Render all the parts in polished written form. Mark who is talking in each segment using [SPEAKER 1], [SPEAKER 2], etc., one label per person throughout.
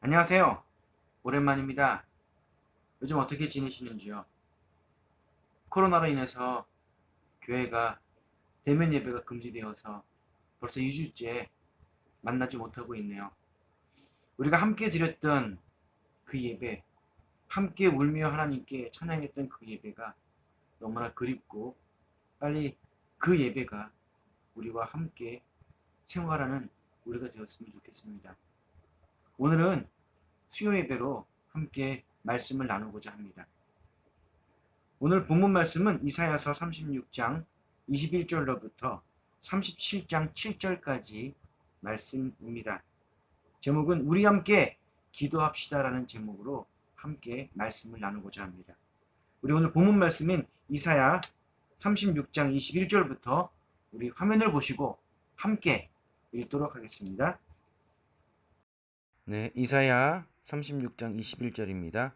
[SPEAKER 1] 안녕하세요. 오랜만입니다. 요즘 어떻게 지내시는지요? 코로나로 인해서 교회가 대면 예배가 금지되어서 벌써 2주째 만나지 못하고 있네요. 우리가 함께 드렸던 그 예배, 함께 울며 하나님께 찬양했던 그 예배가 너무나 그립고 빨리 그 예배가 우리와 함께 생활하는 우리가 되었으면 좋겠습니다. 오늘은 수요 예배로 함께 말씀을 나누고자 합니다. 오늘 본문 말씀은 이사야서 36장 21절로부터 37장 7절까지 말씀입니다. 제목은 우리 함께 기도합시다라는 제목으로 함께 말씀을 나누고자 합니다. 우리 오늘 본문 말씀인 이사야 36장 21절부터 우리 화면을 보시고 함께 읽도록 하겠습니다.
[SPEAKER 2] 네, 이사야 36장 21절입니다.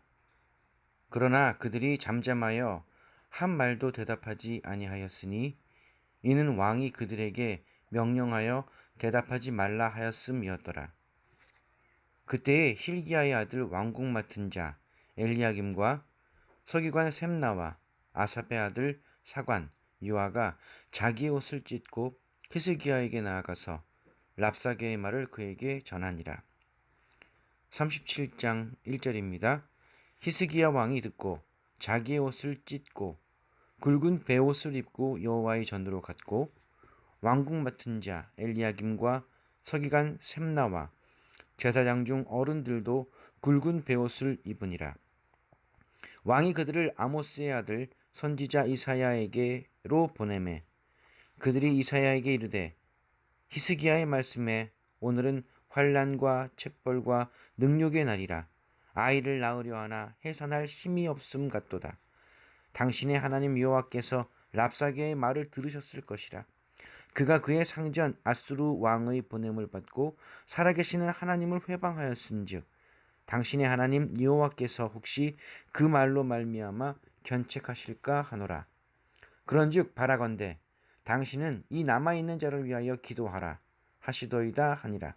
[SPEAKER 2] 그러나 그들이 잠잠하여 한 말도 대답하지 아니하였으니 이는 왕이 그들에게 명령하여 대답하지 말라 하였음이었더라. 그때에 힐기야의 아들 왕궁 맡은 자 엘리야김과 서기관 셈나와 아삽의 아들 사관 요아가 자기의 옷을 찢고 히스기야에게 나아가서 랍사게의 말을 그에게 전하니라. 37장 1절입니다. 히스기야 왕이 듣고 자기의 옷을 찢고 굵은 베옷을 입고 여호와의 전으로 갔고 왕궁 맡은 자 엘리야김과 서기관 셈나와 제사장 중 어른들도 굵은 베옷을 입으니라. 왕이 그들을 아모스의 아들 선지자 이사야에게로 보내매 그들이 이사야에게 이르되 히스기야의 말씀에 오늘은 환난과 책벌과 능욕의 날이라. 아이를 낳으려 하나 해산할 힘이 없음 같도다. 당신의 하나님 여호와께서 랍사게의 말을 들으셨을 것이라. 그가 그의 상전 아수르 왕의 보냄을 받고 살아계시는 하나님을 회방하였은즉 당신의 하나님 여호와께서 혹시 그 말로 말미암아 견책하실까 하노라. 그런즉 바라건대 당신은 이 남아있는 자를 위하여 기도하라 하시더이다 하니라.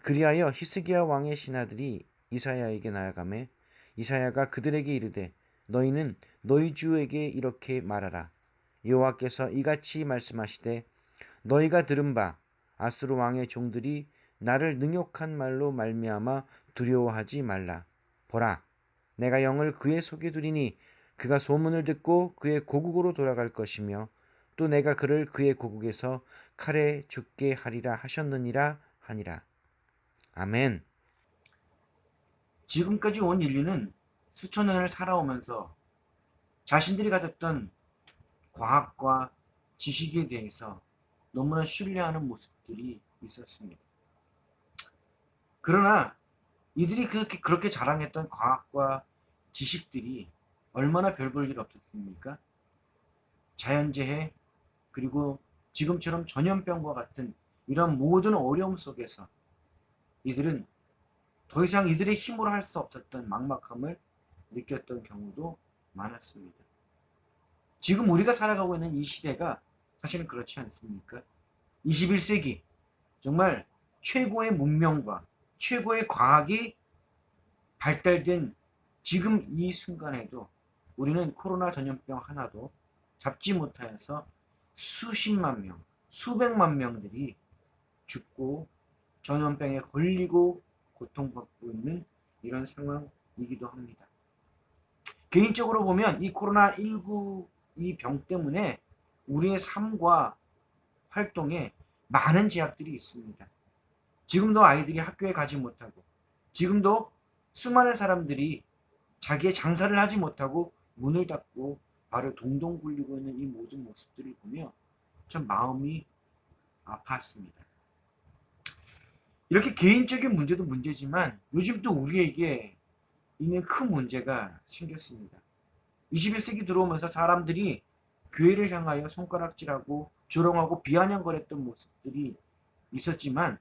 [SPEAKER 2] 그리하여 히스기야 왕의 신하들이 이사야에게 나아가매 이사야가 그들에게 이르되 너희는 너희 주에게 이렇게 말하라. 여호와께서 이같이 말씀하시되 너희가 들은 바 아수르 왕의 종들이 나를 능욕한 말로 말미암아 두려워하지 말라. 보라, 내가 영을 그의 속에 두리니 그가 소문을 듣고 그의 고국으로 돌아갈 것이며 또 내가 그를 그의 고국에서 칼에 죽게 하리라 하셨느니라 하니라. 아멘.
[SPEAKER 1] 지금까지 온 인류는 수천 년을 살아오면서 자신들이 가졌던 과학과 지식에 대해서 너무나 신뢰하는 모습들이 있었습니다. 그러나 이들이 그렇게 자랑했던 과학과 지식들이 얼마나 별 볼 일 없었습니까? 자연재해, 그리고 지금처럼 전염병과 같은 이런 모든 어려움 속에서 이들은 더 이상 이들의 힘으로 할 수 없었던 막막함을 느꼈던 경우도 많았습니다. 지금 우리가 살아가고 있는 이 시대가 사실은 그렇지 않습니까? 21세기 정말 최고의 문명과 최고의 과학이 발달된 지금 이 순간에도 우리는 코로나 전염병 하나도 잡지 못하여서 수십만 명, 수백만 명들이 죽고 전염병에 걸리고 고통받고 있는 이런 상황이기도 합니다. 개인적으로 보면 이 코로나19 이 병 때문에 우리의 삶과 활동에 많은 제약들이 있습니다. 지금도 아이들이 학교에 가지 못하고, 지금도 수많은 사람들이 자기의 장사를 하지 못하고 문을 닫고 발을 동동 굴리고 있는 이 모든 모습들을 보며 참 마음이 아팠습니다. 이렇게 개인적인 문제도 문제지만 요즘 또 우리에게 있는 큰 문제가 생겼습니다. 21세기 들어오면서 사람들이 교회를 향하여 손가락질하고 조롱하고 비아냥거렸던 모습들이 있었지만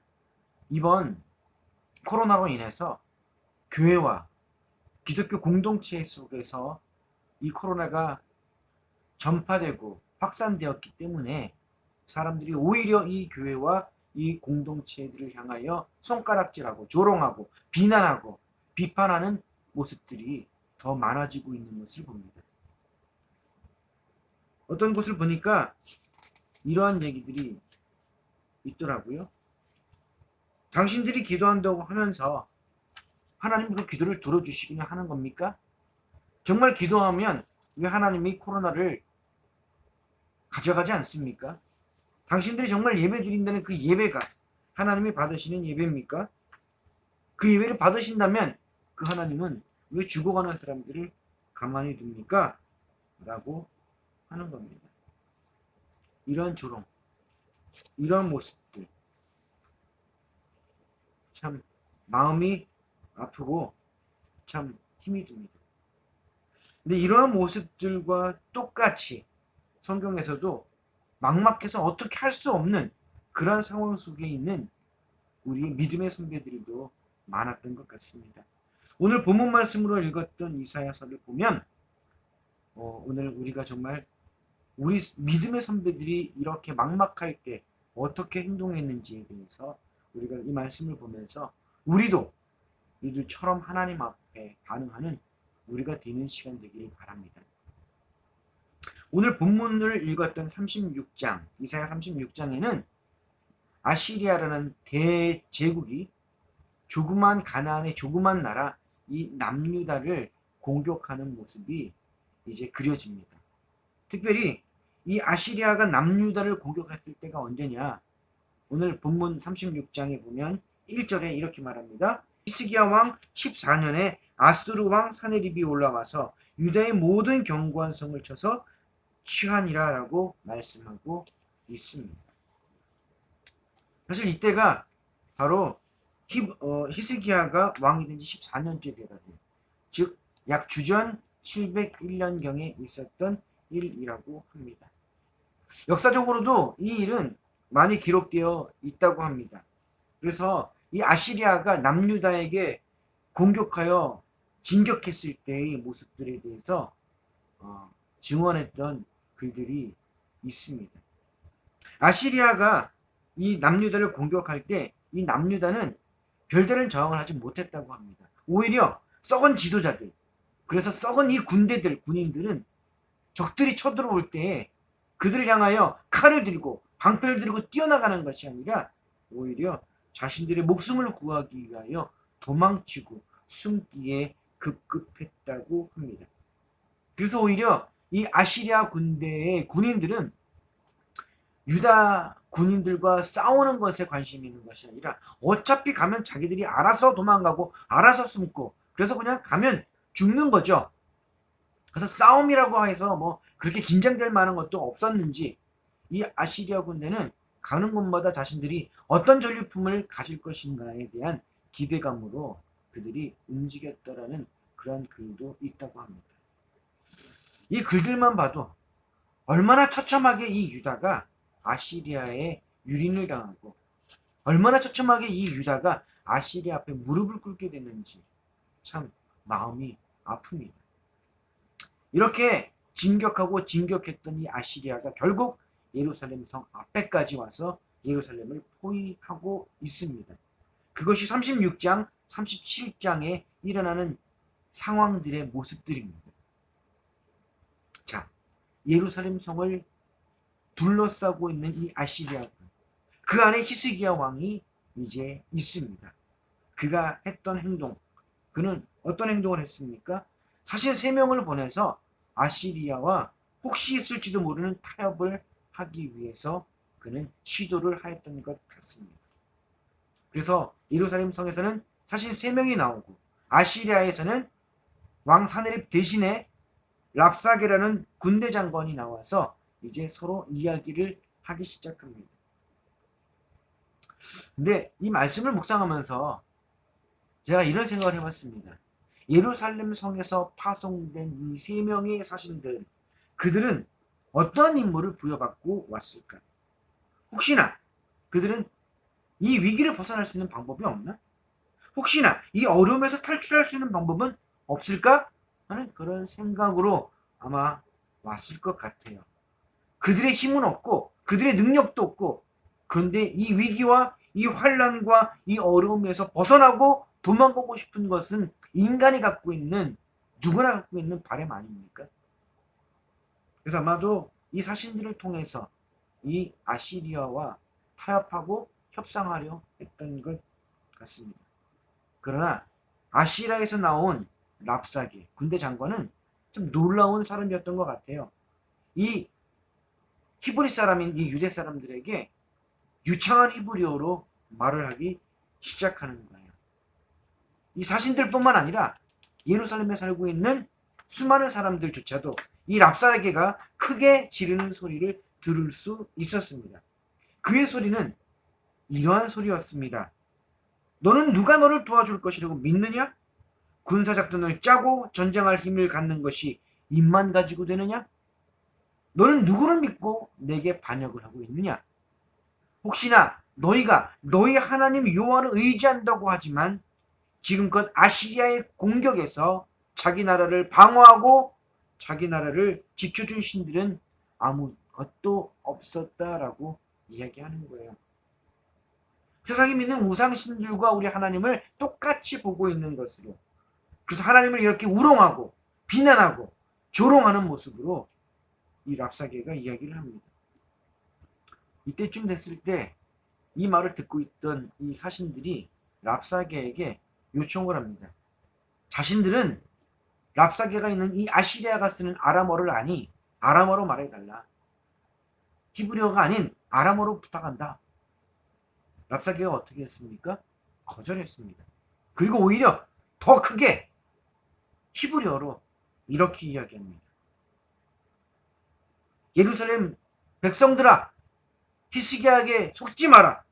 [SPEAKER 1] 이번 코로나로 인해서 교회와 기독교 공동체 속에서 이 코로나가 전파되고 확산되었기 때문에 사람들이 오히려 이 교회와 이 공동체들을 향하여 손가락질하고 조롱하고 비난하고 비판하는 모습들이 더 많아지고 있는 것을 봅니다. 어떤 곳을 보니까 이러한 얘기들이 있더라고요. 당신들이 기도한다고 하면서 하나님 그 기도를 들어주시기는 하는 겁니까? 정말 기도하면 왜 하나님이 코로나를 가져가지 않습니까? 당신들이 정말 예배 드린다는 그 예배가 하나님이 받으시는 예배입니까? 그 예배를 받으신다면 그 하나님은 왜 죽어가는 사람들을 가만히 둡니까? 라고 하는 겁니다. 이런 조롱, 이런 모습들 참 마음이 아프고 참 힘이 듭니다. 근데 이러한 모습들과 똑같이 성경에서도 막막해서 어떻게 할 수 없는 그런 상황 속에 있는 우리 믿음의 선배들도 많았던 것 같습니다. 오늘 본문 말씀으로 읽었던 이사야서를 보면 오늘 우리가 정말 우리 믿음의 선배들이 이렇게 막막할 때 어떻게 행동했는지에 대해서 우리가 이 말씀을 보면서 우리도 이들처럼 하나님 앞에 반응하는 우리가 되는 시간 되길 바랍니다. 오늘 본문을 읽었던 36장, 이사야 36장에는 아시리아라는 대제국이 조그만 가나안의 조그만 나라 이 남유다를 공격하는 모습이 이제 그려집니다. 특별히 이 아시리아가 남유다를 공격했을 때가 언제냐? 오늘 본문 36장에 보면 1절에 이렇게 말합니다. 히스기야 왕 14년에 아수르 왕 사네립이 올라와서 유다의 모든 견고한 성을 쳐서 취하니라 라고 말씀하고 있습니다. 사실 이때가 바로 히스기야가 왕이 된 지 14년째 되거든요. 즉 약 주전 701년경에 있었던 일이라고 합니다. 역사적으로도 이 일은 많이 기록되어 있다고 합니다. 그래서 이 아시리아가 남유다에게 공격하여 진격했을 때의 모습들에 대해서 증언했던 글들이 있습니다. 아시리아가 이 남유다를 공격할 때 이 남유다는 별다른 저항을 하지 못했다고 합니다. 오히려 썩은 지도자들, 그래서 썩은 이 군인들은 적들이 쳐들어올 때 그들을 향하여 칼을 들고 방패를 들고 뛰어나가는 것이 아니라 오히려 자신들의 목숨을 구하기 위하여 도망치고 숨기에 급급했다고 합니다. 그래서 오히려 이 아시리아 군대의 군인들은 유다 군인들과 싸우는 것에 관심이 있는 것이 아니라 어차피 가면 자기들이 알아서 도망가고 알아서 숨고 그래서 그냥 가면 죽는 거죠. 그래서 싸움이라고 해서 뭐 그렇게 긴장될 만한 것도 없었는지 이 아시리아 군대는 가는 곳마다 자신들이 어떤 전리품을 가질 것인가에 대한 기대감으로 그들이 움직였다라는 그런 글도 있다고 합니다. 이 글들만 봐도 얼마나 처참하게 이 유다가 아시리아에 유린을 당하고 얼마나 처참하게 이 유다가 아시리아 앞에 무릎을 꿇게 됐는지 참 마음이 아픕니다. 이렇게 진격했던 이 아시리아가 결국 예루살렘 성 앞에까지 와서 예루살렘을 포위하고 있습니다. 그것이 36장, 37장에 일어나는 상황들의 모습들입니다. 자, 예루살렘 성을 둘러싸고 있는 이 아시리아군, 그 안에 히스기야 왕이 이제 있습니다. 그가 했던 행동, 그는 어떤 행동을 했습니까? 사실 3명을 보내서 아시리아와 혹시 있을지도 모르는 타협을 하기 위해서 그는 시도를 하였던 것 같습니다. 그래서 예루살렘 성에서는 사실 3명이 나오고 아시리아에서는 왕 사네립 대신에 랍사게라는 군대 장관이 나와서 이제 서로 이야기를 하기 시작합니다. 근데 이 말씀을 묵상하면서 제가 이런 생각을 해봤습니다. 예루살렘 성에서 파송된 이 3명의 사신들, 그들은 어떤 임무를 부여받고 왔을까? 혹시나 그들은 이 위기를 벗어날 수 있는 방법이 없나? 혹시나 이 어려움에서 탈출할 수 있는 방법은 없을까? 하는 그런 생각으로 아마 왔을 것 같아요. 그들의 힘은 없고 그들의 능력도 없고 그런데 이 위기와 이 환란과 이 어려움에서 벗어나고 도망가고 싶은 것은 인간이 갖고 있는, 누구나 갖고 있는 바람 아닙니까? 그래서 아마도 이 사신들을 통해서 이 아시리아와 타협하고 협상하려 했던 것 같습니다. 그러나 아시리아에서 나온 랍사게 군대 장관은 좀 놀라운 사람이었던 것 같아요. 이 히브리 사람인 이 유대 사람들에게 유창한 히브리어로 말을 하기 시작하는 거예요. 이 사신들뿐만 아니라 예루살렘에 살고 있는 수많은 사람들조차도 이 랍사게가 크게 지르는 소리를 들을 수 있었습니다. 그의 소리는 이러한 소리였습니다. 너는 누가 너를 도와줄 것이라고 믿느냐? 군사작전을 짜고 전쟁할 힘을 갖는 것이 입만 가지고 되느냐? 너는 누구를 믿고 내게 반역을 하고 있느냐? 혹시나 너희가 너희 하나님 여호와를 의지한다고 하지만 지금껏 아시리아의 공격에서 자기 나라를 방어하고 자기 나라를 지켜준 신들은 아무것도 없었다라고 이야기하는 거예요. 세상이 믿는 우상신들과 우리 하나님을 똑같이 보고 있는 것으로, 그래서 하나님을 이렇게 우롱하고 비난하고 조롱하는 모습으로 이 랍사게가 이야기를 합니다. 이때쯤 됐을 때 이 말을 듣고 있던 이 사신들이 랍사게에게 요청을 합니다. 자신들은 랍사게가 있는 이 아시리아가 쓰는 아람어를 아니 아람어로 말해달라. 히브리어가 아닌 아람어로 부탁한다. 랍사게가 어떻게 했습니까? 거절했습니다. 그리고 오히려 더 크게 히브리어로 이렇게 이야기합니다. 예루살렘 백성들아, 히스기야에게 속지 마라.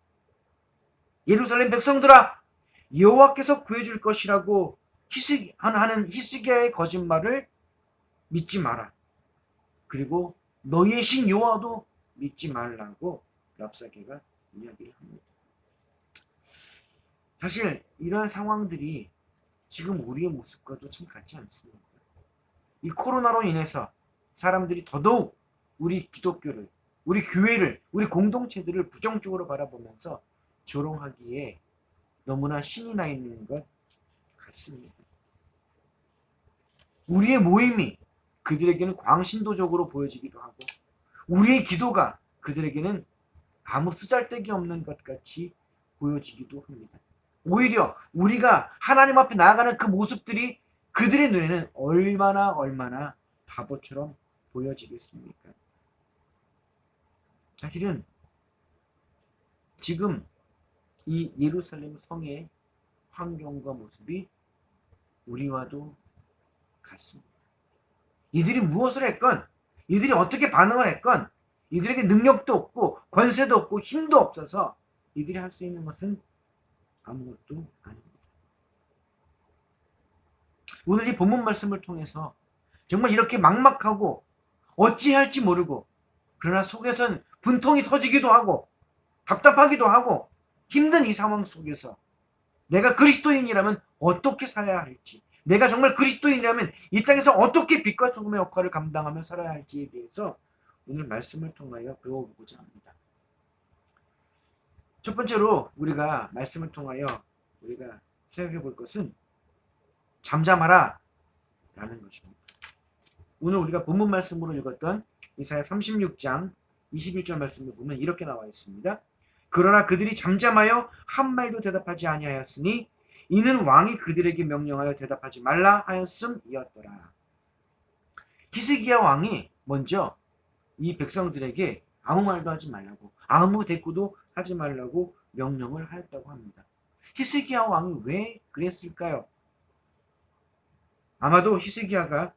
[SPEAKER 1] 예루살렘 백성들아, 여호와께서 구해줄 것이라고 하는 히스기야의 거짓말을 믿지 마라. 그리고 너희의 신 여호와도 믿지 말라고 랍사게가 이야기를 합니다. 사실 이러한 상황들이 지금 우리의 모습과도 참 같지 않습니다. 이 코로나로 인해서 사람들이 더더욱 우리 기독교를, 우리 교회를, 우리 공동체들을 부정적으로 바라보면서 조롱하기에 너무나 신이 나 있는 것 같습니다. 우리의 모임이 그들에게는 광신도적으로 보여지기도 하고, 우리의 기도가 그들에게는 아무 쓰잘데기 없는 것 같이 보여지기도 합니다. 오히려 우리가 하나님 앞에 나아가는 그 모습들이 그들의 눈에는 얼마나 바보처럼 보여지겠습니까? 사실은 지금 이 예루살렘 성의 환경과 모습이 우리와도 같습니다. 이들이 무엇을 했건, 이들이 어떻게 반응을 했건, 이들에게 능력도 없고 권세도 없고 힘도 없어서 이들이 할 수 있는 것은 아무것도 아닙니다. 오늘 이 본문 말씀을 통해서 정말 이렇게 막막하고 어찌할지 모르고, 그러나 속에선 분통이 터지기도 하고 답답하기도 하고 힘든 이 상황 속에서 내가 그리스도인이라면 어떻게 살아야 할지, 내가 정말 그리스도인이라면 이 땅에서 어떻게 빛과 소금의 역할을 감당하며 살아야 할지에 대해서 오늘 말씀을 통하여 배워보고자 합니다. 첫 번째로 우리가 말씀을 통하여 우리가 생각해 볼 것은 잠잠하라 라는 것입니다. 오늘 우리가 본문 말씀으로 읽었던 이사야 36장 21절 말씀을 보면 이렇게 나와 있습니다. 그러나 그들이 잠잠하여 한 말도 대답하지 아니하였으니 이는 왕이 그들에게 명령하여 대답하지 말라 하였음이었더라. 히스기야 왕이 먼저 이 백성들에게 아무 말도 하지 말라고, 아무 대꾸도 하지 말라고 명령을 하였다고 합니다. 히스기야 왕이 왜 그랬을까요? 아마도 히스기야가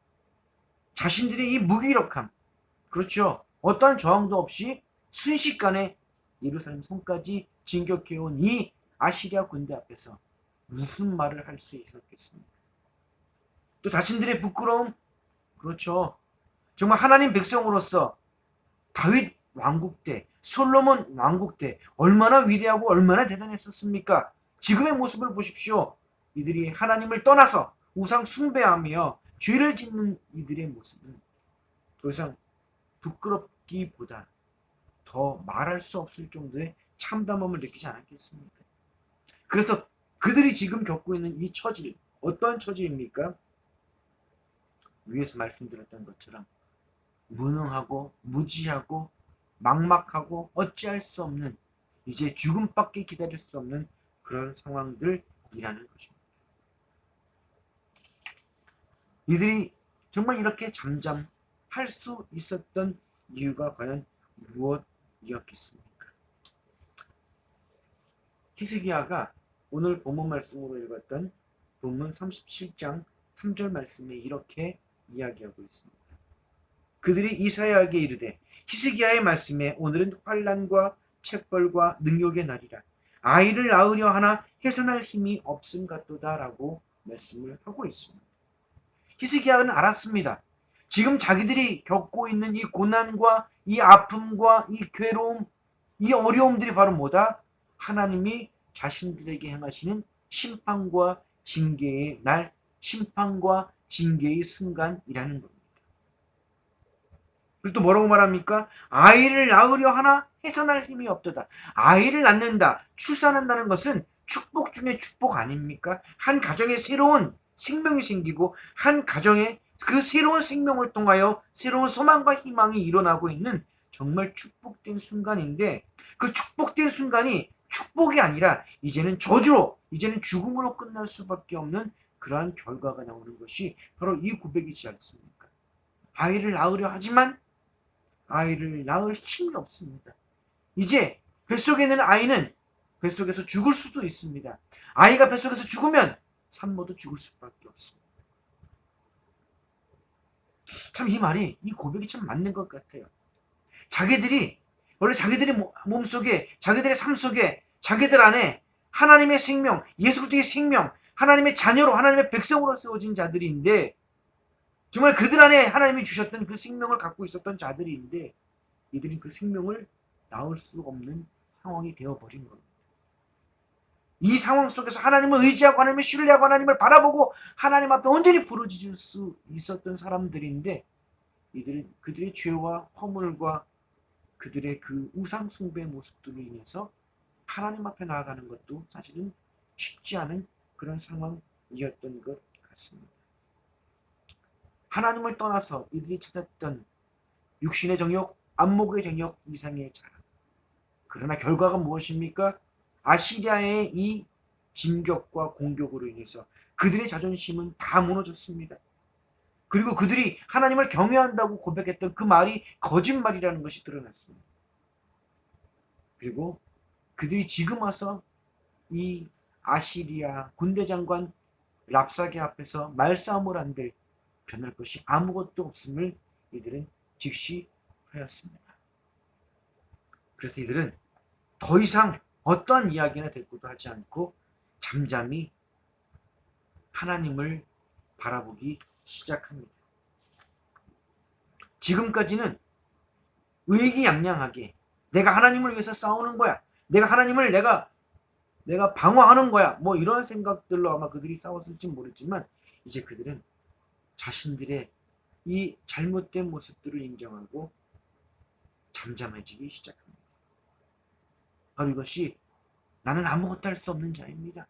[SPEAKER 1] 자신들의 이 무기력함, 그렇죠, 어떠한 저항도 없이 순식간에 예루살렘 성까지 진격해온 이 아시리아 군대 앞에서 무슨 말을 할 수 있었겠습니까? 또 자신들의 부끄러움, 그렇죠, 정말 하나님 백성으로서 다윗 왕국 때, 솔로몬 왕국 때 얼마나 위대하고 얼마나 대단했었습니까? 지금의 모습을 보십시오. 이들이 하나님을 떠나서 우상 숭배하며 죄를 짓는 이들의 모습은 더 이상 부끄럽기보다 더 말할 수 없을 정도의 참담함을 느끼지 않았겠습니까? 그래서 그들이 지금 겪고 있는 이 처지, 어떤 처지입니까? 위에서 말씀드렸던 것처럼 무능하고 무지하고 막막하고 어찌할 수 없는, 이제 죽음밖에 기다릴 수 없는 그런 상황들이라는 것입니다. 이들이 정말 이렇게 잠잠할 수 있었던 이유가 과연 무엇이었겠습니까? 히스기야가 오늘 본문 말씀으로 읽었던 본문 37장 3절 말씀에 이렇게 이야기하고 있습니다. 그들이 이사야에게 이르되 히스기야의 말씀에 오늘은 환난과 책벌과 능욕의 날이라 아이를 낳으려 하나 해산할 힘이 없음 같도다 라고 말씀을 하고 있습니다. 히스기야는 알았습니다. 지금 자기들이 겪고 있는 이 고난과 이 아픔과 이 괴로움, 이 어려움들이 바로 뭐다? 하나님이 자신들에게 행하시는 심판과 징계의 날, 심판과 징계의 순간이라는 겁니다. 그리고 또 뭐라고 말합니까? 아이를 낳으려 하나 해산할 힘이 없도다. 아이를 낳는다, 출산한다는 것은 축복 중에 축복 아닙니까? 한 가정에 새로운 생명이 생기고 한 가정에 그 새로운 생명을 통하여 새로운 소망과 희망이 일어나고 있는 정말 축복된 순간인데, 그 축복된 순간이 축복이 아니라 이제는 저주로, 이제는 죽음으로 끝날 수밖에 없는 그러한 결과가 나오는 것이 바로 이 고백이지 않습니까? 아이를 낳으려 하지만 아이를 낳을 힘이 없습니다. 이제 뱃속에 있는 아이는 뱃속에서 죽을 수도 있습니다. 아이가 뱃속에서 죽으면 산모도 죽을 수밖에 없습니다. 참 이 말이, 이 고백이 참 맞는 것 같아요. 자기들이 원래 자기들의 몸속에, 자기들의 삶 속에, 자기들 안에 하나님의 생명, 예수 그리스도의 생명, 하나님의 자녀로, 하나님의 백성으로 세워진 자들인데, 정말 그들 안에 하나님이 주셨던 그 생명을 갖고 있었던 자들인데, 이들이 그 생명을 낳을 수 없는 상황이 되어버린 겁니다. 이 상황 속에서 하나님을 의지하고 하나님을 신뢰하고 하나님을 바라보고 하나님 앞에 온전히 부르짖을 수 있었던 사람들인데, 이들은 그들의 죄와 허물과 그들의 그 우상 숭배의 모습들로 인해서 하나님 앞에 나아가는 것도 사실은 쉽지 않은 그런 상황이었던 것 같습니다. 하나님을 떠나서 이들이 찾았던 육신의 정욕, 안목의 정욕 이상의 자랑. 그러나 결과가 무엇입니까? 아시리아의 이 진격과 공격으로 인해서 그들의 자존심은 다 무너졌습니다. 그리고 그들이 하나님을 경외한다고 고백했던 그 말이 거짓말이라는 것이 드러났습니다. 그리고 그들이 지금 와서 이 아시리아 군대 장관 랍사게 앞에서 말싸움을 한들 변할 것이 아무것도 없음을 이들은 직시하였습니다. 그래서 이들은 더 이상 어떤 이야기나 대꾸도 하지 않고 잠잠히 하나님을 바라보기 시작합니다. 지금까지는 의기양양하게 내가 하나님을 위해서 싸우는 거야, 내가 하나님을 내가 방어하는 거야, 뭐 이런 생각들로 아마 그들이 싸웠을지 모르지만, 이제 그들은 자신들의 이 잘못된 모습들을 인정하고 잠잠해지기 시작합니다. 바로 이것이 나는 아무것도 할 수 없는 자입니다.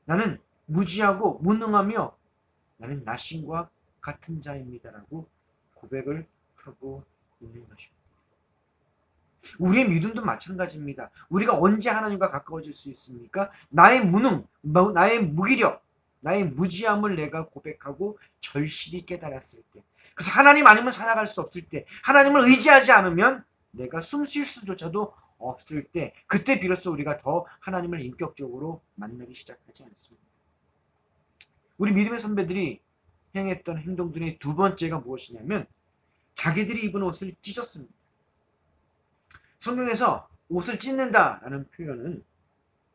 [SPEAKER 1] 나는 무지하고 무능하며 나는 나신과 같은 자입니다라고 고백을 하고 있는 것입니다. 우리의 믿음도 마찬가지입니다. 우리가 언제 하나님과 가까워질 수 있습니까? 나의 무능, 나의 무기력, 나의 무지함을 내가 고백하고 절실히 깨달았을 때, 그래서 하나님 아니면 살아갈 수 없을 때, 하나님을 의지하지 않으면 내가 숨 쉴 수조차도 없을 때, 그때 비로소 우리가 더 하나님을 인격적으로 만나기 시작하지 않습니다. 우리 믿음의 선배들이 행했던 행동들의 두 번째가 무엇이냐면 자기들이 입은 옷을 찢었습니다. 성경에서 옷을 찢는다라는 표현은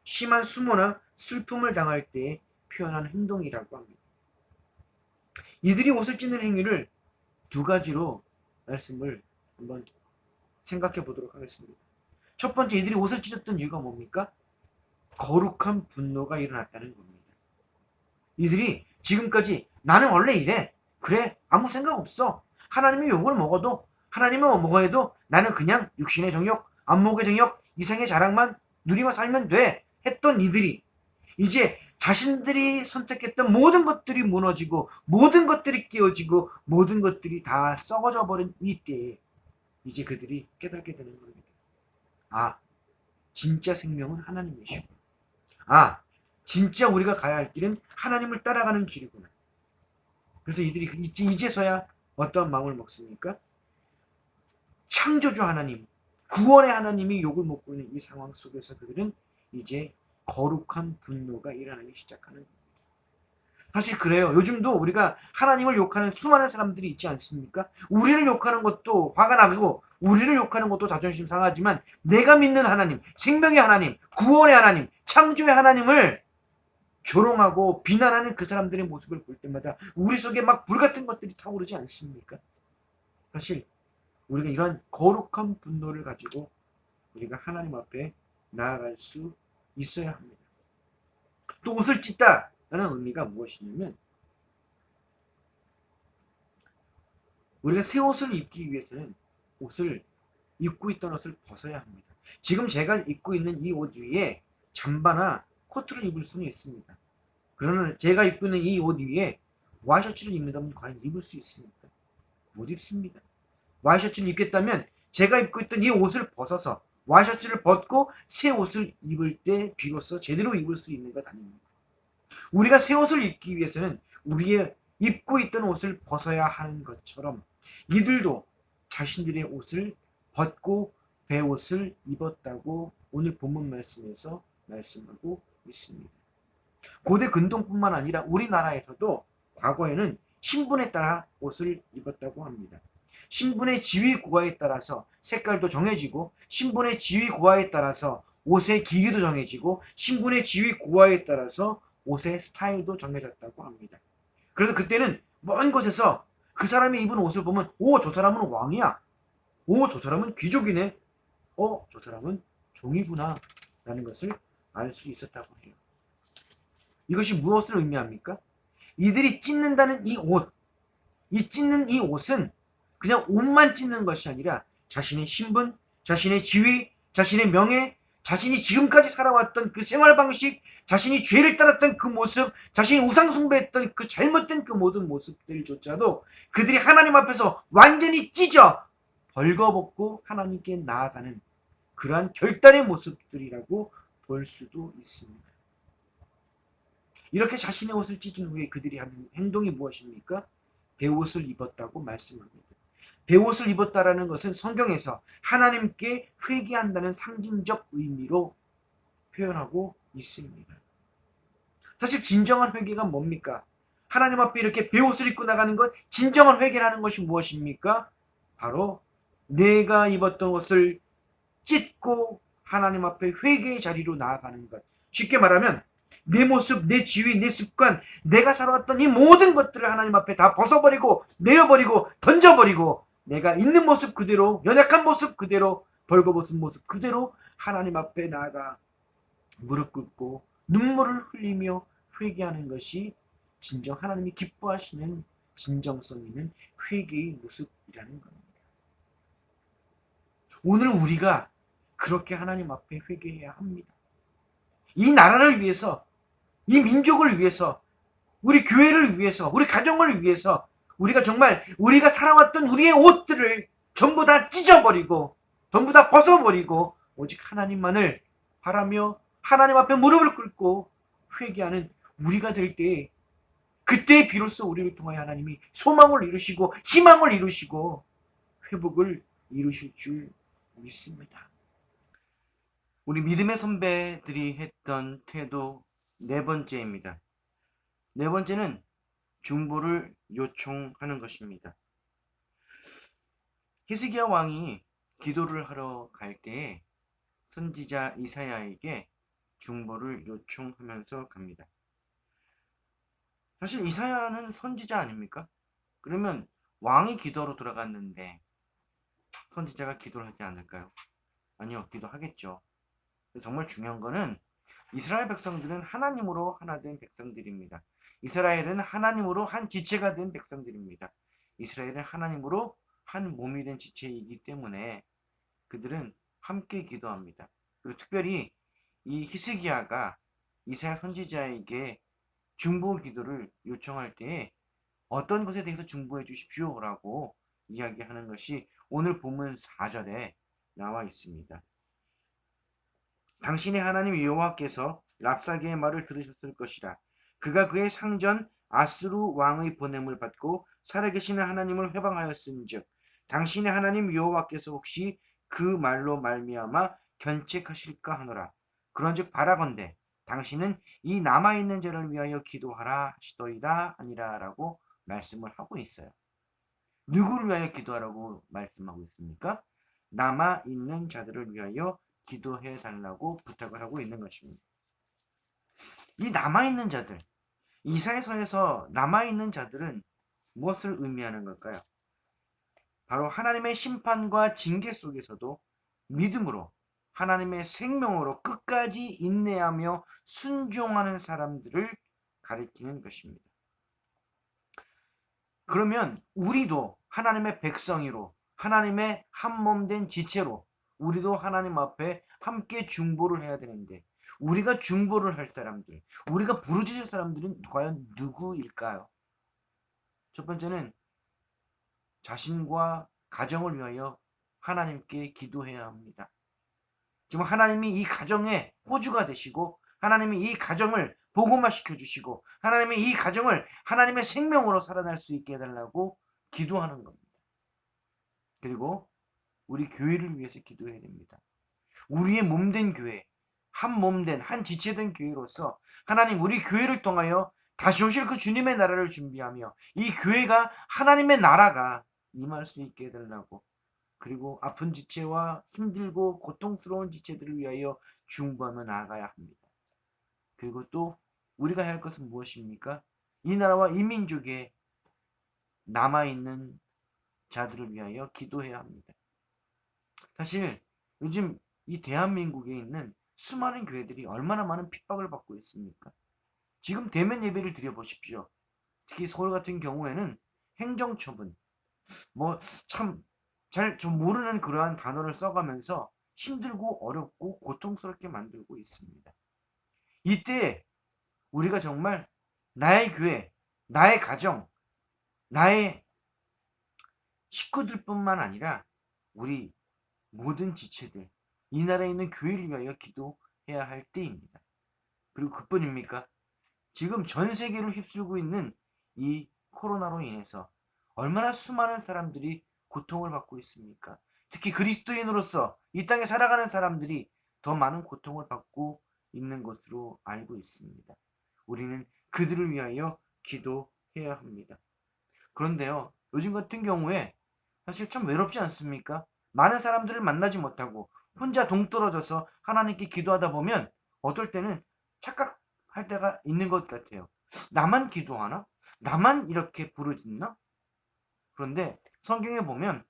[SPEAKER 1] 심한 수모나 슬픔을 당할 때 표현한 행동이라고 합니다. 이들이 옷을 찢는 행위를 두 가지로 말씀을 한번 생각해 보도록 하겠습니다. 첫 번째, 이들이 옷을 찢었던 이유가 뭡니까? 거룩한 분노가 일어났다는 겁니다. 이들이 지금까지 나는 원래 이래, 그래, 아무 생각 없어, 하나님이 욕을 먹어도, 하나님이 뭐 해도 나는 그냥 육신의 정욕, 안목의 정욕, 이생의 자랑만 누리며 살면 돼 했던 이들이 이제 자신들이 선택했던 모든 것들이 무너지고 모든 것들이 깨어지고 모든 것들이 다 썩어져 버린 이때에 이제 그들이 깨닫게 되는 겁니다. 아, 진짜 생명은 하나님이시고, 아, 진짜 우리가 가야 할 길은 하나님을 따라가는 길이구나. 그래서 이들이 이제서야 어떠한 마음을 먹습니까? 창조주 하나님, 구원의 하나님이 욕을 먹고 있는 이 상황 속에서 그들은 이제 거룩한 분노가 일어나기 시작하는 겁니다. 사실 그래요. 요즘도 우리가 하나님을 욕하는 수많은 사람들이 있지 않습니까? 우리를 욕하는 것도 화가 나고 우리를 욕하는 것도 자존심 상하지만 내가 믿는 하나님, 생명의 하나님, 구원의 하나님, 창조의 하나님을 조롱하고 비난하는 그 사람들의 모습을 볼 때마다 우리 속에 막 불같은 것들이 타오르지 않습니까? 사실 우리가 이런 거룩한 분노를 가지고 우리가 하나님 앞에 나아갈 수 있어야 합니다. 또 옷을 찢다라는 의미가 무엇이냐면 우리가 새 옷을 입기 위해서는 옷을 입고 있던 옷을 벗어야 합니다. 지금 제가 입고 있는 이 옷 위에 잠바나 코트를 입을 수는 있습니다. 그러나 제가 입고 있는 이 옷 위에 와이셔츠를 입는다면 과연 입을 수 있습니까? 못 입습니다. 와이셔츠를 입겠다면 제가 입고 있던 이 옷을 벗어서 와이셔츠를 벗고 새 옷을 입을 때 비로소 제대로 입을 수 있는 것 아닙니까? 우리가 새 옷을 입기 위해서는 우리의 입고 있던 옷을 벗어야 하는 것처럼 이들도 자신들의 옷을 벗고 베옷을 입었다고 오늘 본문 말씀에서 말씀하고 있습니다. 고대 근동뿐만 아니라 우리나라에서도 과거에는 신분에 따라 옷을 입었다고 합니다. 신분의 지위 고하에 따라서 색깔도 정해지고 신분의 지위 고하에 따라서 옷의 길이도 정해지고 신분의 지위 고하에 따라서 옷의 스타일도 정해졌다고 합니다. 그래서 그때는 먼 곳에서 그 사람이 입은 옷을 보면 오, 저 사람은 왕이야. 오, 저 사람은 귀족이네. 저 사람은 종이구나 라는 것을 알 수 있었다고 해요. 이것이 무엇을 의미합니까? 이들이 찢는다는 이 옷, 이 찢는 이 옷은 그냥 옷만 찢는 것이 아니라 자신의 신분, 자신의 지위, 자신의 명예, 자신이 지금까지 살아왔던 그 생활 방식, 자신이 죄를 따랐던 그 모습, 자신이 우상 숭배했던 그 잘못된 그 모든 모습들조차도 그들이 하나님 앞에서 완전히 찢어 벌거벗고 하나님께 나아가는 그러한 결단의 모습들이라고 볼 수도 있습니다. 이렇게 자신의 옷을 찢은 후에 그들이 하는 행동이 무엇입니까? 베옷을 입었다고 말씀합니다. 베옷을 입었다라는 것은 성경에서 하나님께 회개한다는 상징적 의미로 표현하고 있습니다. 사실 진정한 회개가 뭡니까? 하나님 앞에 이렇게 베옷을 입고 나가는 것, 진정한 회개라는 것이 무엇입니까? 바로 내가 입었던 옷을 찢고 하나님 앞에 회개의 자리로 나아가는 것. 쉽게 말하면 내 모습, 내 지위, 내 습관, 내가 살아왔던 이 모든 것들을 하나님 앞에 다 벗어버리고 내려버리고 던져버리고 내가 있는 모습 그대로, 연약한 모습 그대로, 벌거벗은 모습 그대로 하나님 앞에 나아가 무릎 꿇고 눈물을 흘리며 회개하는 것이 진정 하나님이 기뻐하시는 진정성 있는 회개의 모습이라는 겁니다. 오늘 우리가 그렇게 하나님 앞에 회개해야 합니다. 이 나라를 위해서, 이 민족을 위해서, 우리 교회를 위해서, 우리 가정을 위해서 우리가 정말 우리가 살아왔던 우리의 옷들을 전부 다 찢어버리고 전부 다 벗어버리고 오직 하나님만을 바라며 하나님 앞에 무릎을 꿇고 회개하는 우리가 될 때 그때 비로소 우리를 통하여 하나님이 소망을 이루시고 희망을 이루시고 회복을 이루실 줄 믿습니다. 우리 믿음의 선배들이 했던 태도 네 번째입니다. 네 번째는 중보를 요청하는 것입니다. 히스기야 왕이 기도를 하러 갈 때에 선지자 이사야에게 중보를 요청하면서 갑니다. 사실 이사야는 선지자 아닙니까? 그러면 왕이 기도하러 들어갔는데 선지자가 기도를 하지 않을까요? 아니요, 기도하겠죠. 정말 중요한 거는 이스라엘 백성들은 하나님으로 하나 된 백성들입니다. 이스라엘은 하나님으로 한 지체가 된 백성들입니다. 이스라엘은 하나님으로 한 몸이 된 지체이기 때문에 그들은 함께 기도합니다. 그리고 특별히 이 히스기야가 이사야 선지자에게 중보 기도를 요청할 때에 어떤 것에 대해서 중보해 주십시오라고 이야기하는 것이 오늘 본문 4절에 나와 있습니다. 당신의 하나님 여호와께서 랍사게의 말을 들으셨을 것이라. 그가 그의 상전 아스루 왕의 보냄을 받고 살아계시는 하나님을 회방하였은즉 당신의 하나님 여호와께서 혹시 그 말로 말미암아 견책하실까 하노라. 그런즉 바라건대 당신은 이 남아있는 자를 위하여 기도하라 하시더이다 아니라라고 말씀을 하고 있어요. 누구를 위하여 기도하라고 말씀하고 있습니까? 남아있는 자들을 위하여 기도해 달라고 부탁을 하고 있는 것입니다. 이 남아있는 자들, 이사야서에서 남아있는 자들은 무엇을 의미하는 걸까요? 바로 하나님의 심판과 징계 속에서도 믿음으로 하나님의 생명으로 끝까지 인내하며 순종하는 사람들을 가리키는 것입니다. 그러면 우리도 하나님의 백성이로 하나님의 한몸된 지체로 우리도 하나님 앞에 함께 중보를 해야 되는데 우리가 중보를 할 사람들, 우리가 부르짖을 사람들은 과연 누구일까요? 첫 번째는 자신과 가정을 위하여 하나님께 기도해야 합니다. 지금 하나님이 이 가정의 호주가 되시고 하나님이 이 가정을 복음화시켜 주시고 하나님이 이 가정을 하나님의 생명으로 살아날 수 있게 해달라고 기도하는 겁니다. 그리고 우리 교회를 위해서 기도해야 됩니다. 우리의 몸된 교회, 한 몸된 한 지체된 교회로서 하나님 우리 교회를 통하여 다시 오실 그 주님의 나라를 준비하며 이 교회가 하나님의 나라가 임할 수 있게 해달라고 그리고 아픈 지체와 힘들고 고통스러운 지체들을 위하여 중보하며 나아가야 합니다. 그리고 또 우리가 해야 할 것은 무엇입니까? 이 나라와 이 민족에 남아있는 자들을 위하여 기도해야 합니다. 사실 요즘 이 대한민국에 있는 수많은 교회들이 얼마나 많은 핍박을 받고 있습니까? 지금 대면 예배를 드려보십시오. 특히 서울 같은 경우에는 행정처분, 참 잘 좀 모르는 그러한 단어를 써가면서 힘들고 어렵고 고통스럽게 만들고 있습니다. 이때 우리가 정말 나의 교회, 나의 가정, 나의 식구들뿐만 아니라 우리 모든 지체들, 이 나라에 있는 교회를 위하여 기도해야 할 때입니다. 그리고 그뿐입니까? 지금 전 세계를 휩쓸고 있는 이 코로나로 인해서 얼마나 수많은 사람들이 고통을 받고 있습니까? 특히 그리스도인으로서 이 땅에 살아가는 사람들이 더 많은 고통을 받고 있는 것으로 알고 있습니다. 우리는 그들을 위하여 기도해야 합니다. 그런데요, 요즘 같은 경우에 사실 참 외롭지 않습니까? 많은 사람들을 만나지 못하고 혼자 동떨어져서 하나님께 기도하다 보면 어떨 때는 착각할 때가 있는 것 같아요. 나만 기도하나? 나만 이렇게 부르짖나? 그런데 성경에 보면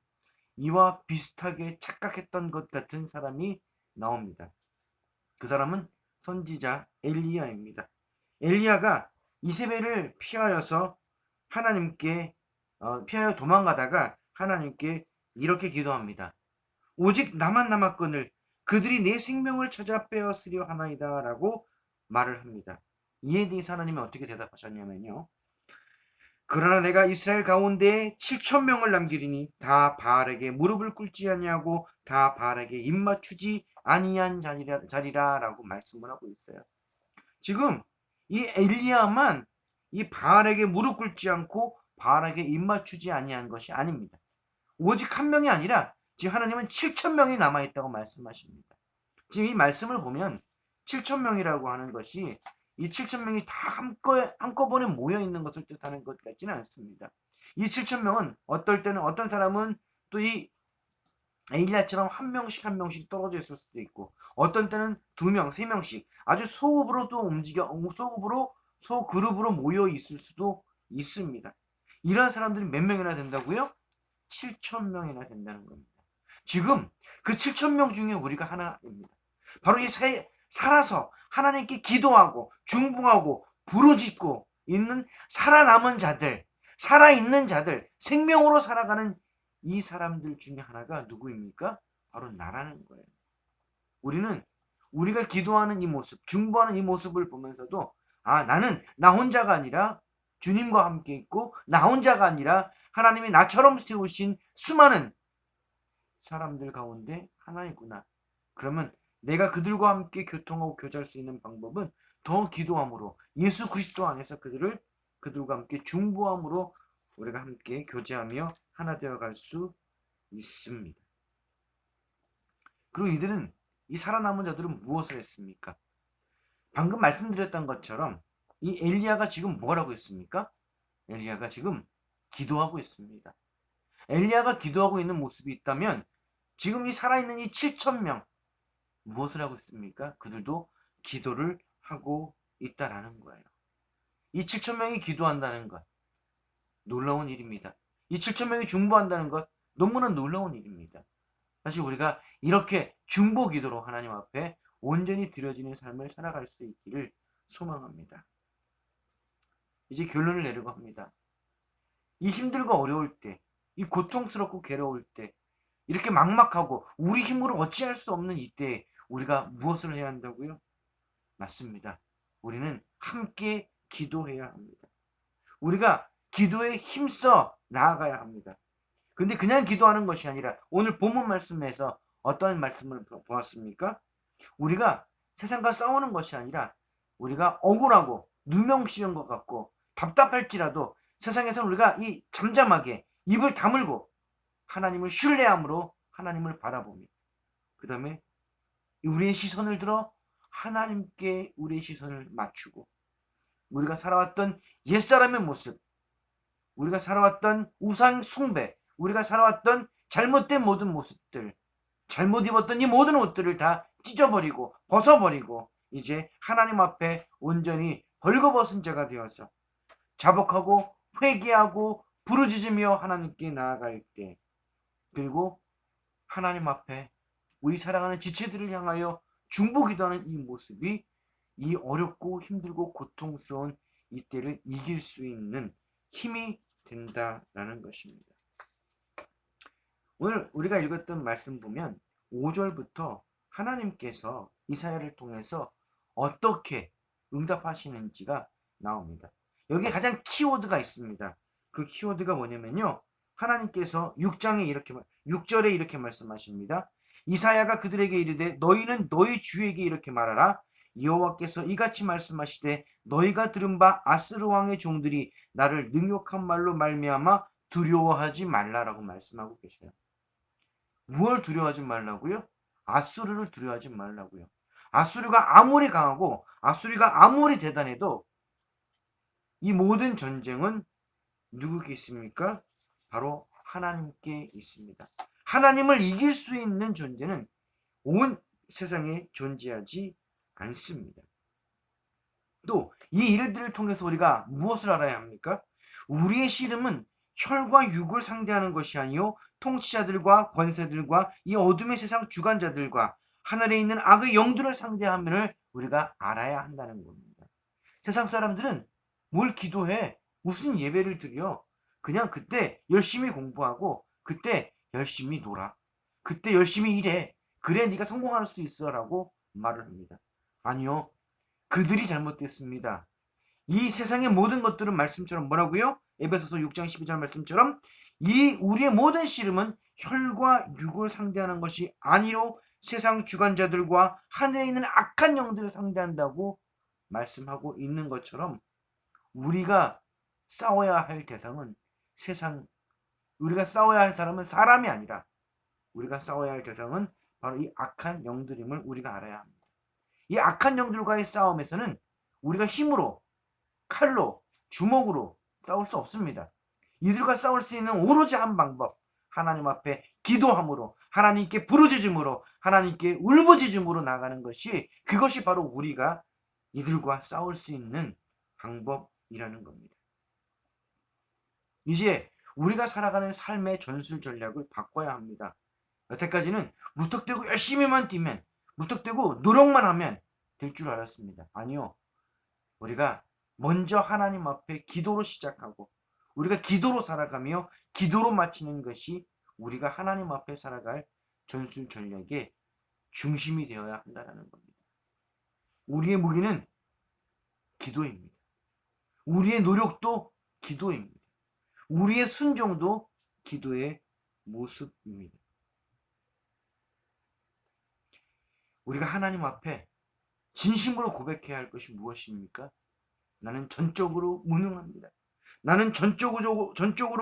[SPEAKER 1] 이와 비슷하게 착각했던 것 같은 사람이 나옵니다. 그 사람은 선지자 엘리야입니다. 엘리야가 이세벨을 피하여서 하나님께 피하여 도망가다가 하나님께 이렇게 기도합니다. 오직 나만 남았거늘 그들이 내 생명을 찾아 빼앗으려 하나이다 라고 말을 합니다. 이에 대해서 하나님이 어떻게 대답하셨냐면요. 그러나 내가 이스라엘 가운데 7,000명을 남기리니 다 바알에게 무릎을 꿇지 아니하고 다 바알에게 입맞추지 아니한 자리라 라고 말씀을 하고 있어요. 지금 이 엘리야만 이 바알에게 무릎 꿇지 않고 바알에게 입맞추지 아니한 것이 아닙니다. 오직 한 명이 아니라 지금 하나님은 7,000명이 남아있다고 말씀하십니다. 지금 이 말씀을 보면 7,000명이라고 하는 것이 이 7,000명이 다 한꺼번에 모여 있는 것을 뜻하는 것 같지는 않습니다. 이 7,000명은 어떨 때는 어떤 사람은 또 이 에일리야처럼 한 명씩 떨어져 있을 수도 있고 어떤 때는 2명, 3명씩 아주 소그룹으로 모여 있을 수도 있습니다. 이런 사람들이 몇 명이나 된다고요? 7,000명이나 된다는 겁니다. 지금 그 7,000명 중에 우리가 하나입니다. 바로 이 살아서 하나님께 기도하고 중보하고 부르짖고 있는 살아남은 자들, 살아있는 자들, 생명으로 살아가는 이 사람들 중에 하나가 누구입니까? 바로 나라는 거예요. 우리는 우리가 기도하는 이 모습, 중보하는 이 모습을 보면서도 나는 나 혼자가 아니라 주님과 함께 있고 나 혼자가 아니라 하나님이 나처럼 세우신 수많은 사람들 가운데 하나이구나. 그러면 내가 그들과 함께 교통하고 교제할 수 있는 방법은 더 기도함으로 예수 그리스도 안에서 그들과 함께 중보함으로 우리가 함께 교제하며 하나 되어 갈 수 있습니다. 그리고 이 살아남은 자들은 무엇을 했습니까? 방금 말씀드렸던 것처럼 이 엘리야가 지금 뭐라고 했습니까? 엘리야가 지금 기도하고 있습니다. 엘리야가 기도하고 있는 모습이 있다면 지금 이 살아있는 이 7,000명 무엇을 하고 있습니까? 그들도 기도를 하고 있다라는 거예요. 이 7,000명이 기도한다는 것 놀라운 일입니다. 이 7,000명이 중보한다는 것 너무나 놀라운 일입니다. 사실 우리가 이렇게 중보 기도로 하나님 앞에 온전히 드려지는 삶을 살아갈 수 있기를 소망합니다. 이제 결론을 내려고 합니다. 이 힘들고 어려울 때, 이 고통스럽고 괴로울 때, 이렇게 막막하고 우리 힘으로 어찌할 수 없는 이때에 우리가 무엇을 해야 한다고요? 맞습니다. 우리는 함께 기도해야 합니다. 우리가 기도에 힘써 나아가야 합니다. 근데 그냥 기도하는 것이 아니라 오늘 본문 말씀에서 어떤 말씀을 보았습니까? 우리가 세상과 싸우는 것이 아니라 우리가 억울하고 누명씌운 것 같고 답답할지라도 세상에서 우리가 이 잠잠하게 입을 다물고 하나님을 신뢰함으로 하나님을 바라보며 그 다음에 우리의 시선을 들어 하나님께 우리의 시선을 맞추고 우리가 살아왔던 옛사람의 모습, 우리가 살아왔던 우상 숭배, 우리가 살아왔던 잘못된 모든 모습들, 잘못 입었던 이 모든 옷들을 다 찢어버리고 벗어버리고 이제 하나님 앞에 온전히 벌거벗은 자가 되어서 자복하고 회개하고 부르짖으며 하나님께 나아갈 때 그리고 하나님 앞에 우리 사랑하는 지체들을 향하여 중보기도하는 이 모습이 이 어렵고 힘들고 고통스러운 이때를 이길 수 있는 힘이 된다라는 것입니다. 오늘 우리가 읽었던 말씀 보면 5절부터 하나님께서 이사야를 통해서 어떻게 응답하시는지가 나옵니다. 여기에 가장 키워드가 있습니다. 그 키워드가 뭐냐면요. 하나님께서 6절에 이렇게 말씀하십니다. 이사야가 그들에게 이르되 너희는 너희 주에게 이렇게 말하라. 여호와께서 이같이 말씀하시되 너희가 들은 바 아스르 왕의 종들이 나를 능욕한 말로 말미암아 두려워하지 말라라고 말씀하고 계셔요. 무엇을 두려워하지 말라고요? 아수르를 두려워하지 말라고요. 아수르가 아무리 강하고 아수르가 아무리 대단해도 이 모든 전쟁은 누구께 있습니까? 바로 하나님께 있습니다. 하나님을 이길 수 있는 존재는 온 세상에 존재하지 않습니다. 또 이 일들을 통해서 우리가 무엇을 알아야 합니까? 우리의 씨름은 혈과 육을 상대하는 것이 아니요 통치자들과 권세들과 이 어둠의 세상 주관자들과 하늘에 있는 악의 영들을 상대함을 우리가 알아야 한다는 겁니다. 세상 사람들은 뭘 기도해? 무슨 예배를 드려? 그냥 그때 열심히 공부하고 그때 열심히 놀아. 그때 열심히 일해. 그래 네가 성공할 수 있어 라고 말을 합니다. 아니요. 그들이 잘못됐습니다. 이 세상의 모든 것들은 말씀처럼 뭐라고요? 에베소서 6장 12절 말씀처럼 이 우리의 모든 씨름은 혈과 육을 상대하는 것이 아니로 세상 주관자들과 하늘에 있는 악한 영들을 상대한다고 말씀하고 있는 것처럼 우리가 싸워야 할 대상은 우리가 싸워야 할 사람은 사람이 아니라 우리가 싸워야 할 대상은 바로 이 악한 영들임을 우리가 알아야 합니다. 이 악한 영들과의 싸움에서는 우리가 힘으로, 칼로, 주먹으로 싸울 수 없습니다. 이들과 싸울 수 있는 오로지 한 방법, 하나님 앞에 기도함으로, 하나님께 부르짖음으로, 하나님께 울부짖음으로 나가는 것이 그것이 바로 우리가 이들과 싸울 수 있는 방법이라는 겁니다. 이제 우리가 살아가는 삶의 전술 전략을 바꿔야 합니다. 여태까지는 무턱대고 열심히만 뛰면 무턱대고 노력만 하면 될 줄 알았습니다. 아니요. 우리가 먼저 하나님 앞에 기도로 시작하고 우리가 기도로 살아가며 기도로 마치는 것이 우리가 하나님 앞에 살아갈 전술 전략의 중심이 되어야 한다는 겁니다. 우리의 무기는 기도입니다. 우리의 노력도 기도입니다. 우리의 순종도 기도의 모습입니다. 우리가 하나님 앞에 진심으로 고백해야 할 것이 무엇입니까? 나는 전적으로 무능합니다. 나는 전적으로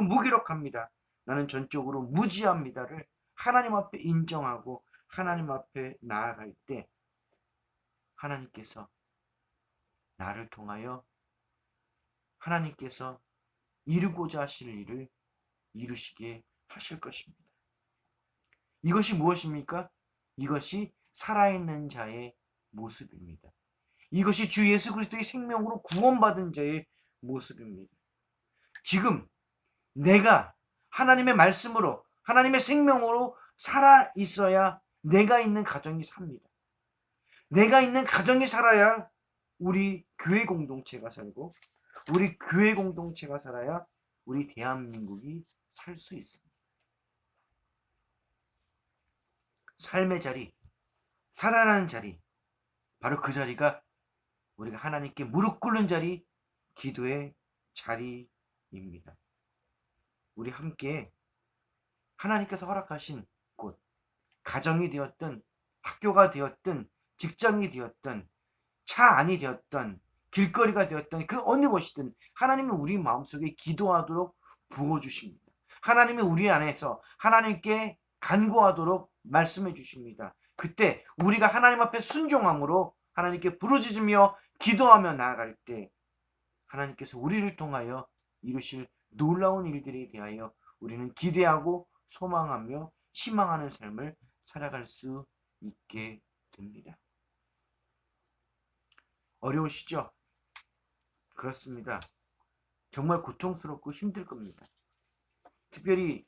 [SPEAKER 1] 무기력합니다. 나는 전적으로 무지합니다를 하나님 앞에 인정하고 하나님 앞에 나아갈 때 하나님께서 나를 통하여 하나님께서 이루고자 하실 일을 이루시게 하실 것입니다. 이것이 무엇입니까? 이것이 살아있는 자의 모습입니다. 이것이 주 예수 그리스도의 생명으로 구원받은 자의 모습입니다. 지금 내가 하나님의 말씀으로 하나님의 생명으로 살아 있어야 내가 있는 가정이 삽니다. 내가 있는 가정이 살아야 우리 교회 공동체가 살고 우리 교회 공동체가 살아야 우리 대한민국이 살 수 있습니다. 삶의 자리, 살아나는 자리, 바로 그 자리가 우리가 하나님께 무릎 꿇는 자리, 기도의 자리입니다. 우리 함께 하나님께서 허락하신 곳, 가정이 되었든 학교가 되었든 직장이 되었든 차 안이 되었든 길거리가 되었든 그 어느 곳이든 하나님은 우리 마음속에 기도하도록 부어주십니다. 하나님이 우리 안에서 하나님께 간구하도록 말씀해 주십니다. 그때 우리가 하나님 앞에 순종함으로 하나님께 부르짖으며 기도하며 나아갈 때 하나님께서 우리를 통하여 이루실 놀라운 일들에 대하여 우리는 기대하고 소망하며 희망하는 삶을 살아갈 수 있게 됩니다. 어려우시죠? 그렇습니다. 정말 고통스럽고 힘들 겁니다. 특별히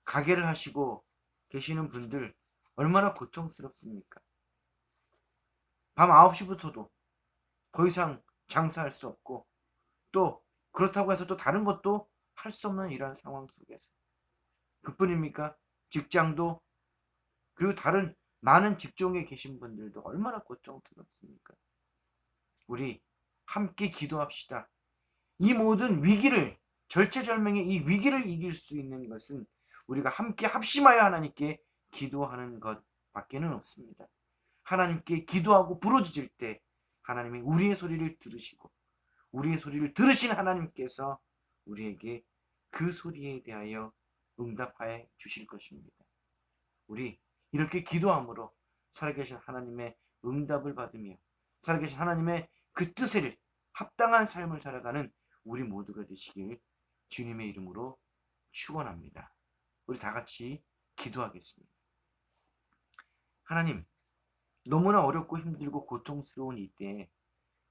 [SPEAKER 1] 가게를 하시고 계시는 분들 얼마나 고통스럽습니까? 밤 9시부터도 더 이상 장사할 수 없고 또 그렇다고 해서 또 다른 것도 할 수 없는 이런 상황 속에서 그뿐입니까? 직장도 그리고 다른 많은 직종에 계신 분들도 얼마나 고통스럽습니까? 우리 함께 기도합시다. 이 모든 위기를 절체절명의 이 위기를 이길 수 있는 것은 우리가 함께 합심하여 하나님께 기도하는 것밖에는 없습니다. 하나님께 기도하고 부르짖을 때 하나님이 우리의 소리를 들으시고 우리의 소리를 들으신 하나님께서 우리에게 그 소리에 대하여 응답하여 주실 것입니다. 우리 이렇게 기도함으로 살아계신 하나님의 응답을 받으며 살아계신 하나님의 그 뜻을 합당한 삶을 살아가는 우리 모두가 되시길 주님의 이름으로 축원합니다. 우리 다 같이 기도하겠습니다. 하나님, 너무나 어렵고 힘들고 고통스러운 이때에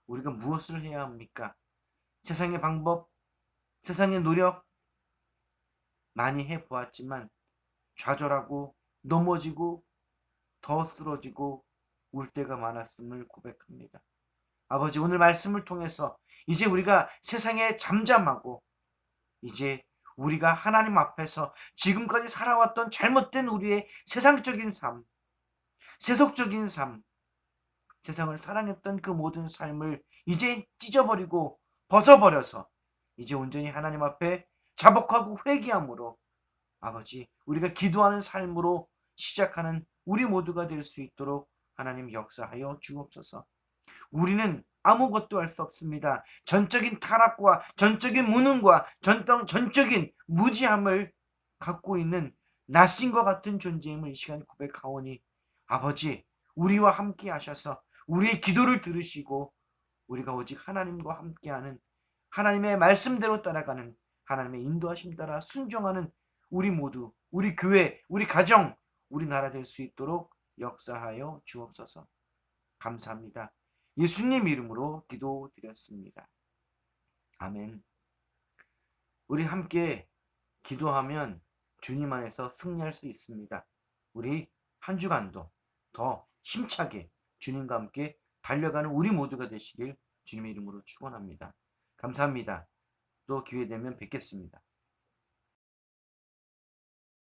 [SPEAKER 1] 우리가 무엇을 해야 합니까? 세상의 방법, 세상의 노력 많이 해보았지만 좌절하고 넘어지고 더 쓰러지고 울 때가 많았음을 고백합니다. 아버지, 오늘 말씀을 통해서 이제 우리가 세상에 잠잠하고 이제 우리가 하나님 앞에서 지금까지 살아왔던 잘못된 우리의 세상적인 삶, 세속적인 삶, 세상을 사랑했던 그 모든 삶을 이제 찢어버리고 벗어버려서 이제 온전히 하나님 앞에 자복하고 회개함으로 아버지, 우리가 기도하는 삶으로 시작하는 우리 모두가 될 수 있도록 하나님 역사하여 주옵소서. 우리는 아무것도 할 수 없습니다. 전적인 타락과 전적인 무능과 전적인 무지함을 갖고 있는 나신과 같은 존재임을 이 시간 고백하오니 아버지, 우리와 함께 하셔서 우리의 기도를 들으시고 우리가 오직 하나님과 함께하는 하나님의 말씀대로 따라가는 하나님의 인도하심 따라 순종하는 우리 모두, 우리 교회, 우리 가정, 우리 나라 될 수 있도록 역사하여 주옵소서. 감사합니다. 예수님 이름으로 기도드렸습니다. 아멘. 우리 함께 기도하면 주님 안에서 승리할 수 있습니다. 우리 한 주간도 더 힘차게 주님과 함께 달려가는 우리 모두가 되시길 주님의 이름으로 축원합니다. 감사합니다. 또 기회 되면 뵙겠습니다.